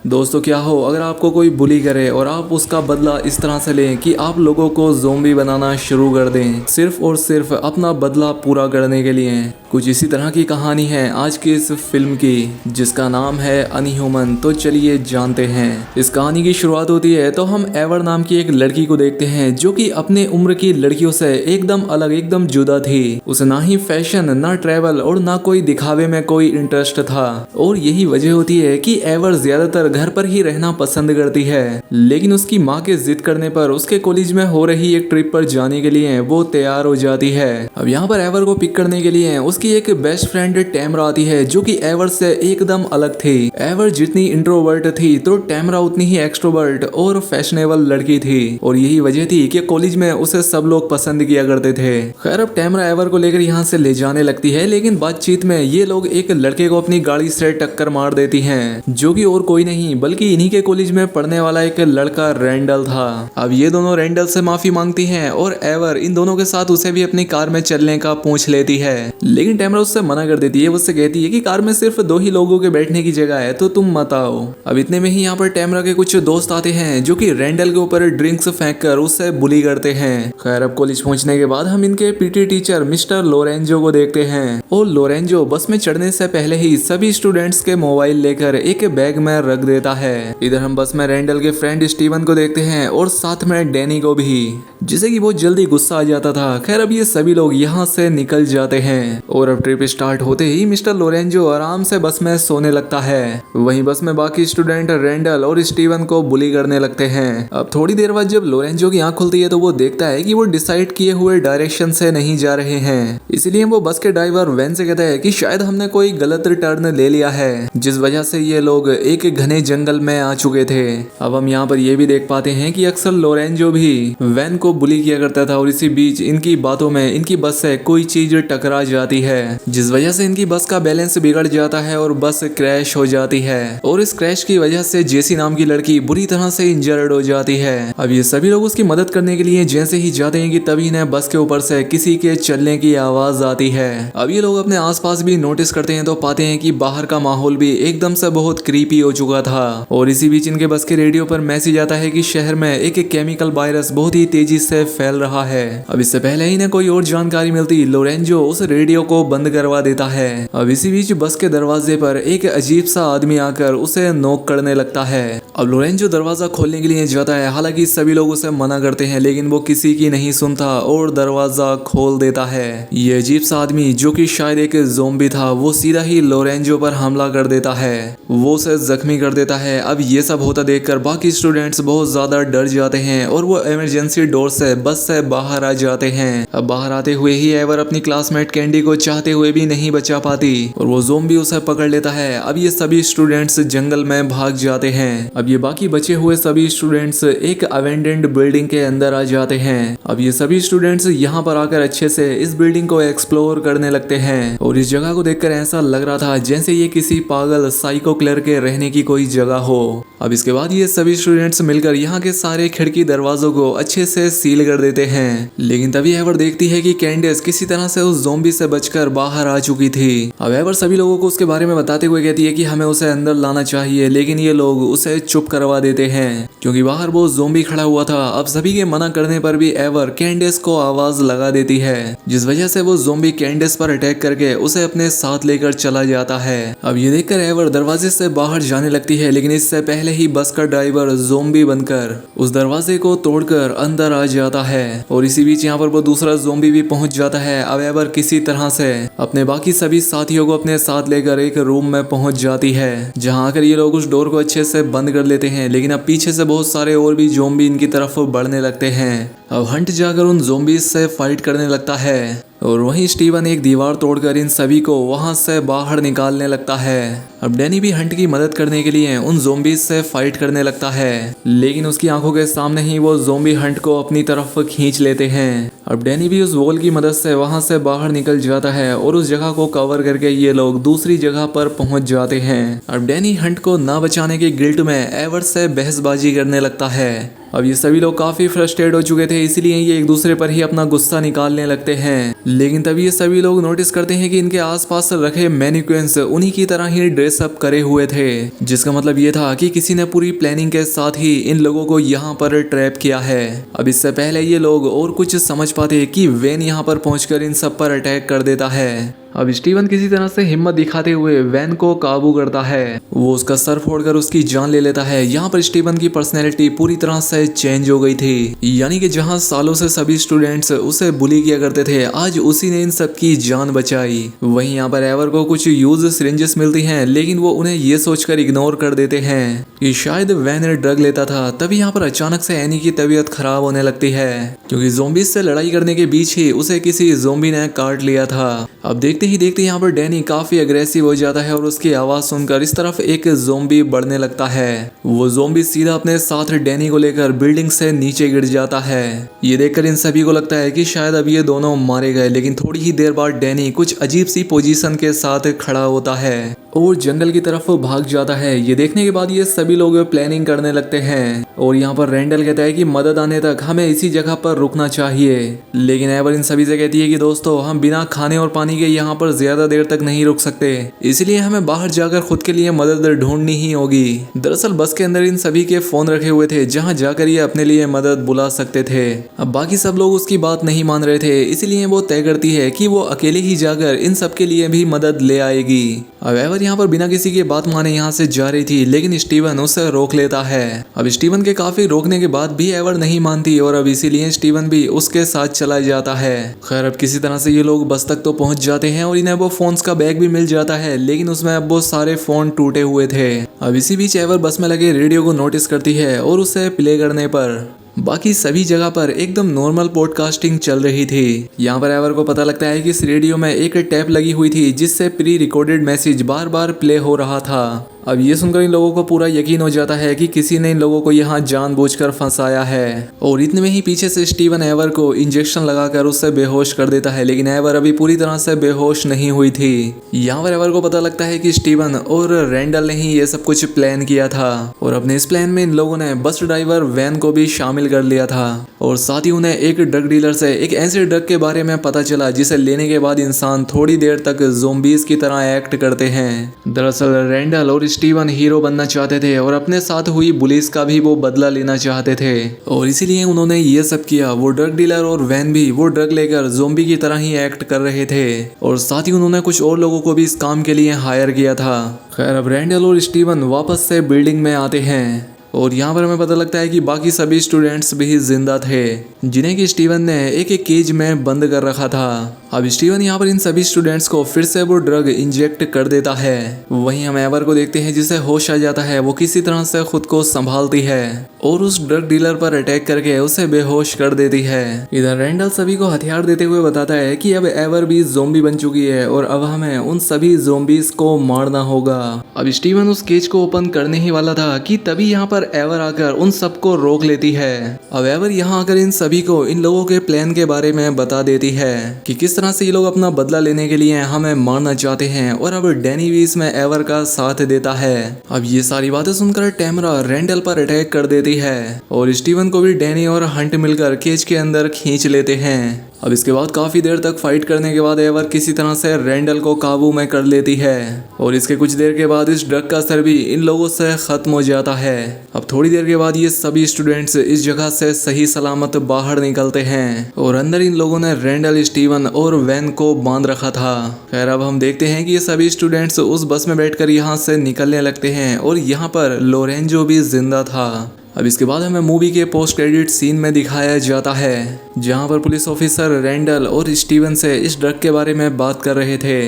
दोस्तों क्या हो अगर आपको कोई बुली करे और आप उसका बदला इस तरह से लें कि आप लोगों को ज़ोंबी बनाना शुरू कर दें सिर्फ और सिर्फ अपना बदला पूरा करने के लिए। कुछ इसी तरह की कहानी है आज की इस फिल्म की जिसका नाम है अनह्यूमन। तो चलिए जानते हैं। इस कहानी की शुरुआत होती है तो हम एवर नाम की एक लड़की को देखते हैं जो कि अपने उम्र की लड़कियों से एकदम अलग एकदम जुदा थी। उसे ना ही फैशन ना ट्रैवल और ना कोई दिखावे में कोई इंटरेस्ट था और यही वजह होती है कि एवर ज्यादातर घर पर ही रहना पसंद करती है। लेकिन उसकी माँ के जिद करने पर उसके कॉलेज में हो रही एक ट्रिप पर जाने के लिए वो तैयार हो जाती है। अब यहाँ पर एवर को पिक करने के लिए उसकी एक बेस्ट फ्रेंड टैमरा आती है जो कि एवर से एकदम अलग थी। एवर जितनी इंट्रोवर्ट थी तो टैमरा उतनी ही एक्सट्रोवर्ट और फैशनेबल लड़की थी और यही वजह थी कि कॉलेज में उसे सब लोग पसंद किया करते थे। खैर अब टैमरा एवर को लेकर यहाँ से ले जाने लगती है लेकिन बातचीत में ये लोग एक लड़के को अपनी गाड़ी से टक्कर मार देती हैं जो कि और कोई नहीं बल्कि इन्हीं के कॉलेज में पढ़ने वाला एक लड़का रैंडल था। अब ये दोनों रैंडल से माफी मांगती हैं और एवर इन दोनों के साथ उसे भी अपनी कार में चलने का पूछ लेती है लेकिन टैमरा उससे मना कर देती है। उससे कहती है कि कार में सिर्फ 2 ही लोगों के बैठने की जगह है तो तुम मत आओ। अब इतने में ही यहाँ पर टैमरा के कुछ दोस्त आते हैं जो कि रैंडल के ऊपर ड्रिंक्स फेंक कर उससे बुली करते हैं। खैर अब कॉलेज पहुंचने के बाद हम इनके पीटी टीचर मिस्टर लोरेंजो को देखते हैं और लोरेंजो बस में चढ़ने से पहले ही सभी स्टूडेंट्स के मोबाइल लेकर एक बैग में रख देता है। इधर हम बस में रैंडल के फ्रेंड स्टीवन को देखते हैं और साथ में डैनी को भी जिसे कि बहुत जल्दी गुस्सा आ जाता था। खैर अब ये सभी लोग यहाँ से निकल जाते हैं और अब ट्रिप स्टार्ट होते ही मिस्टर लोरेंजो आराम से बस में सोने लगता है। वहीं बस में बाकी स्टूडेंट रैंडल और स्टीवन को बुली करने लगते हैं। अब थोड़ी देर बाद जब लोरेंजो की आंख खुलती है तो वो देखता है कि वो डिसाइड किए हुए डायरेक्शन से नहीं जा रहे हैं। इसलिए वो बस के ड्राइवर वैन से कहता है कि शायद हमने कोई गलत टर्न ले लिया है जिस वजह से ये लोग एक घने जंगल में आ चुके थे। अब हम यहाँ पर ये भी देख पाते हैं कि अक्सर लोरेंजो भी वैन को बुली किया करता था और इसी बीच इनकी बातों में इनकी बस से कोई चीज टकरा जाती है जिस वजह से इनकी बस का बैलेंस बिगड़ जाता है और बस क्रैश हो जाती है और इस क्रैश की वजह से जेसी नाम की लड़की बुरी तरह से इंजर्ड हो जाती है। अब ये सभी लोग उसकी मदद करने के लिए जैसे ही जाते हैं कि तभी इन्हें बस के ऊपर से किसी के चलने की आवाज आती है। अब ये लोग अपने आसपास भी नोटिस करते हैं तो पाते हैं कि बाहर का माहौल भी एकदम से बहुत क्रीपी हो चुका था और इसी बीच इनके बस के रेडियो पर मैसेज आता है कि शहर में एक केमिकल वायरस बहुत ही तेजी से फैल रहा है। अब इससे पहले ही इन्हें कोई और जानकारी मिलती लोरेंजो उस रेडियो को बंद करवा देता है। अब इसी बीच बस के दरवाजे पर एक अजीब सा आदमी आकर उसे नॉक करने लगता है। अब लोरेंजो दरवाजा खोलने के लिए जाता है हालांकि सभी लोग उसे मना करते हैं लेकिन वो किसी की नहीं सुनता और दरवाजा खोल देता है। ये अजीब सा आदमी जो कि शायद एक ज़ोंबी था वो सीधा ही लोरेंजो पर हमला कर देता है, वो उसे जख्मी कर देता है। अब ये सब होता देखकर बाकी स्टूडेंट्स बहुत ज्यादा डर जाते हैं और वो इमरजेंसी डोर से बस से बाहर आ जाते हैं। अब बाहर आते हुए ही एवर अपनी क्लासमेट कैंडी को चाहते हुए भी नहीं बचा पाती और वो ज़ोंबी उसे पकड़ लेता है। अब ये सभी स्टूडेंट्स जंगल में भाग जाते हैं। अब ये बाकी बचे हुए सभी स्टूडेंट्स एक अवेंडेंड बिल्डिंग के अंदर आ जाते हैं। अब ये सभी स्टूडेंट्स यहाँ पर आकर अच्छे से इस बिल्डिंग को एक्सप्लोर करने लगते हैं और इस जगह को देखकर ऐसा लग रहा था जैसे ये किसी पागल साइको किलर के रहने की कोई जगह हो। अब इसके बाद ये सभी स्टूडेंट्स मिलकर यहाँ के सारे खिड़की दरवाजों को अच्छे से सील कर देते हैं लेकिन तभी एवर देखती है कि कैंडेस किसी तरह से उस ज़ोंबी से बचकर बाहर आ चुकी थी। अब एवर सभी लोगों को उसके बारे में बताते हुए कहती है कि हमें उसे अंदर लाना चाहिए लेकिन ये लोग उसे चुप करवा देते हैं क्योंकि बाहर वो ज़ोंबी खड़ा हुआ था। अब सभी के मना करने पर भी एवर कैंडेस को आवाज लगा देती है जिस वजह से वो ज़ोंबी कैंडेस पर अटैक करके उसे अपने साथ लेकर चला जाता है। अब ये देखकर एवर दरवाजे से बाहर जाने लगती है लेकिन इससे पहले ही बस का ड्राइवर ज़ोंबी बनकर उस दरवाजे को तोड़कर अंदर आ जाता है और इसी बीच यहाँ पर वो दूसरा ज़ोंबी भी पहुंच जाता है। अब एवर किसी तरह से अपने बाकी सभी साथियों को अपने साथ लेकर एक रूम में पहुंच जाती है जहां आकर ये लोग उस डोर को अच्छे से बंद कर लेते हैं लेकिन अब पीछे से बहुत सारे और भी ज़ोंबी इनकी तरफ बढ़ने लगते हैं। अब हंट जाकर उन ज़ोंबीज से फाइट करने लगता है और वहीं स्टीवन एक दीवार तोड़कर इन सभी को वहां से बाहर निकालने लगता है। अब डैनी भी हंट की मदद करने के लिए उन ज़ोंबीज से फाइट करने लगता है लेकिन उसकी आंखों के सामने ही वो ज़ोंबी हंट को अपनी तरफ खींच लेते हैं। अब डैनी भी उस वॉल की मदद से वहां से बाहर निकल जाता है और उस जगह को कवर करके ये लोग दूसरी जगह पर पहुंच जाते हैं। अब डैनी हंट को ना बचाने के गिल्ट में एवर से बहसबाजी करने लगता है अब ये सभी लोग काफी फ्रस्ट्रेट हो चुके थे, इसीलिए ये एक दूसरे पर ही अपना गुस्सा निकालने लगते हैं। लेकिन तभी ये सभी लोग नोटिस करते हैं कि इनके आसपास रखे मैनिक्विन्स उन्हीं की तरह ही ड्रेसअप करे हुए थे, जिसका मतलब ये था कि किसी ने पूरी प्लानिंग के साथ ही इन लोगों को यहाँ पर ट्रैप किया है। अब इससे पहले ये लोग और कुछ समझ पाते कि वैन यहाँ पर पहुंचकर इन सब पर अटैक कर देता है। अब स्टीवन किसी तरह से हिम्मत दिखाते हुए वैन को काबू करता है। वो उसका सर फोड़कर उसकी जान ले लेता है। यहाँ पर स्टीवन की पर्सनैलिटी पूरी तरह से चेंज हो गई थी, यानी कि जहाँ सालों से सभी स्टूडेंट्स उसे बुली किया करते थे, आज उसी ने इन सब की जान बचाई। वहीं यहाँ पर एवर को कुछ यूज सिरिंजेस मिलती हैं, लेकिन वो उन्हें ये सोचकर इग्नोर कर देते हैं कि शायद वैन ड्रग लेता था। तभी यहाँ पर अचानक से एनी की तबीयत खराब होने लगती है, क्योंकि ज़ोंबीज से लड़ाई करने के बीच ही उसे किसी ज़ोंबी ने काट लिया था। अब देखते ही देखते यहाँ पर डैनी काफी अग्रेसिव हो जाता है और उसकी आवाज सुनकर इस तरफ एक ज़ोंबी बढ़ने लगता है। वो ज़ोंबी सीधा अपने साथ डैनी को लेकर बिल्डिंग से नीचे गिर जाता है। ये देखकर इन सभी को लगता है कि शायद अब ये दोनों मारे गए, लेकिन थोड़ी ही देर बाद डैनी कुछ अजीब सी पोजीशन के साथ खड़ा होता है और जंगल की तरफ भाग जाता है। ये देखने के बाद ये सभी लोग प्लानिंग करने लगते हैं और यहाँ पर रैंडल कहता है कि मदद आने तक हमें इसी जगह पर रुकना चाहिए, लेकिन एवर इन सभी से कहती है कि दोस्तों हम बिना खाने और पानी के यहाँ पर ज्यादा देर तक नहीं रुक सकते, इसलिए हमें बाहर जाकर खुद के लिए मदद ढूंढनी ही होगी। दरअसल बस के अंदर इन सभी के फोन रखे हुए थे, जहाँ जाकर ये अपने लिए मदद बुला सकते थे। अब बाकी सब लोग उसकी बात नहीं मान रहे थे, इसलिए वो तय करती है कि वो अकेले ही जाकर इन सब के लिए भी मदद ले आएगी। अब एवर यहाँ पर बिना किसी की बात माने यहाँ से जा रही थी, लेकिन स्टीवन उसे रोक लेता है। अब स्टीवन के काफी रोकने के बाद भी एवर नहीं मानती और अब इसीलिए स्टीवन भी उसके साथ चला जाता है। खैर अब किसी तरह से ये लोग बस तक तो पहुंच जाते हैं और इन्हें वो फोन्स का बैग भी मिल जाता है, लेकिन उसमें अब वो सारे फोन टूटे हुए थे। अब इसी बीच एवर बस में लगे रेडियो को नोटिस करती है और उसे प्ले करने पर बाकी सभी जगह पर एकदम नॉर्मल पॉडकास्टिंग चल रही थी। यहाँ पर एवर को पता लगता है कि इस रेडियो में एक टैप लगी हुई थी, जिससे प्री रिकॉर्डेड मैसेज बार बार प्ले हो रहा था। अब ये सुनकर इन लोगों को पूरा यकीन हो जाता है कि किसी ने इन लोगों को यहाँ जानबूझकर फंसाया है और इतने में ही पीछे से स्टीवन एवर को इंजेक्शन लगाकर उससे बेहोश कर देता है, लेकिन एवर अभी पूरी तरह से बेहोश नहीं हुई थी। यहाँ पर एवर को पता लगता है कि स्टीवन और रैंडल ने ही ये सब कुछ प्लान किया था और अपने इस प्लान में इन लोगों ने बस ड्राइवर वैन को भी शामिल कर लिया था और साथ ही उन्हें एक ड्रग डीलर से एक ऐसे ड्रग के बारे में पता चला जिसे लेने के बाद इंसान थोड़ी देर तक ज़ोंबीज की तरह एक्ट करते हैं। दरअसल रैंडल और स्टीवन हीरो बनना चाहते थे और अपने साथ हुई पुलिस का भी वो बदला लेना चाहते थे और इसीलिए उन्होंने ये सब किया। वो ड्रग डीलर और वैन भी वो ड्रग लेकर ज़ोंबी की तरह ही एक्ट कर रहे थे और साथ ही उन्होंने कुछ और लोगों को भी इस काम के लिए हायर किया था। खैर अब रैंडल और स्टीवन वापस से बिल्डिंग में आते हैं और यहाँ पर हमें पता लगता है कि बाकी सभी स्टूडेंट्स भी जिंदा थे, जिन्हें कि स्टीवन ने एक केज में बंद कर रखा था। अब स्टीवन यहाँ पर इन सभी स्टूडेंट्स को फिर से वो ड्रग इंजेक्ट कर देता है। वहीं हम एवर को देखते हैं जिसे होश आ जाता है। वो किसी तरह से खुद को संभालती है और उस ड्रग डीलर पर अटैक करके उसे बेहोश कर देती है। इधर रैंडल सभी को हथियार देते हुए बताता है कि अब एवर भी ज़ोंबी बन चुकी है और अब हमें उन सभी ज़ोंबीज को मारना होगा। अब स्टीवन उस केज को ओपन करने ही वाला था कि तभी यहाँ पर एवर आकर उन सबको रोक लेती है। अब एवर यहाँ आकर इन सभी को इन लोगों के प्लान के बारे में बता देती है कि किस तरह से ये लोग अपना बदला लेने के लिए हमें मारना चाहते हैं और अब डैनी भी इसमें एवर का साथ देता है। अब ये सारी बातें सुनकर टैमरा रैंडल पर अटैक कर देती है और स्टीवन को भी डैनी और हंट मिलकर केज के अंदर खींच लेते हैं। अब इसके बाद काफी देर तक फाइट करने के बाद एवर किसी तरह से रैंडल को काबू में कर लेती है और इसके कुछ देर के बाद इस ड्रग का असर भी इन लोगों से खत्म हो जाता है। अब थोड़ी देर के बाद ये सभी स्टूडेंट्स इस जगह से सही सलामत बाहर निकलते हैं और अंदर इन लोगों ने रैंडल, स्टीवन और वैन को बांध रखा था। खैर अब हम देखते हैं कि ये सभी स्टूडेंट्स उस बस में बैठकर यहाँ से निकलने लगते हैं और यहाँ पर लोरेंजो भी जिंदा था। अब इसके बाद हमें मूवी के पोस्ट क्रेडिट सीन में दिखाया जाता है जहां पर पुलिस ऑफिसर रैंडल और स्टीवन से इस ड्रग के बारे में बात कर रहे थे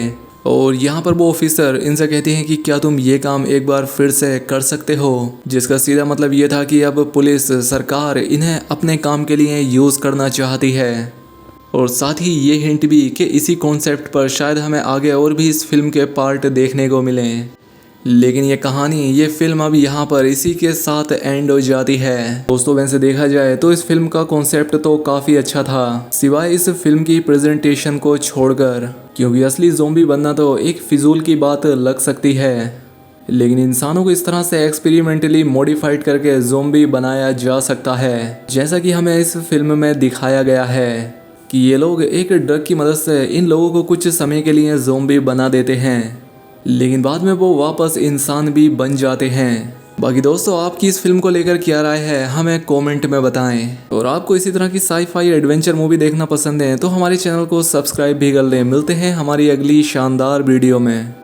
और यहाँ पर वो ऑफिसर इनसे कहते हैं कि क्या तुम ये काम एक बार फिर से कर सकते हो, जिसका सीधा मतलब ये था कि अब पुलिस सरकार इन्हें अपने काम के लिए यूज़ करना चाहती है। और साथ ही ये हिंट भी कि इसी कॉन्सेप्ट पर शायद हमें आगे और भी इस फिल्म के पार्ट देखने को मिलें, लेकिन ये कहानी, ये फिल्म अब यहाँ पर इसी के साथ एंड हो जाती है। दोस्तों वैसे देखा जाए तो इस फिल्म का कॉन्सेप्ट तो काफ़ी अच्छा था, सिवाय इस फिल्म की प्रेजेंटेशन को छोड़कर, क्योंकि असली ज़ोंबी बनना तो एक फिजूल की बात लग सकती है। लेकिन इंसानों को इस तरह से एक्सपेरिमेंटली मॉडिफाइड करके ज़ोंबी बनाया जा सकता है, जैसा कि हमें इस फिल्म में दिखाया गया है कि ये लोग एक ड्रग की मदद से इन लोगों को कुछ समय के लिए ज़ोंबी बना देते हैं, लेकिन बाद में वो वापस इंसान भी बन जाते हैं। बाकी दोस्तों, आपकी इस फिल्म को लेकर क्या राय है हमें कमेंट में बताएं। और आपको इसी तरह की साई-फाई एडवेंचर मूवी देखना पसंद है तो हमारे चैनल को सब्सक्राइब भी कर लें। मिलते हैं हमारी अगली शानदार वीडियो में।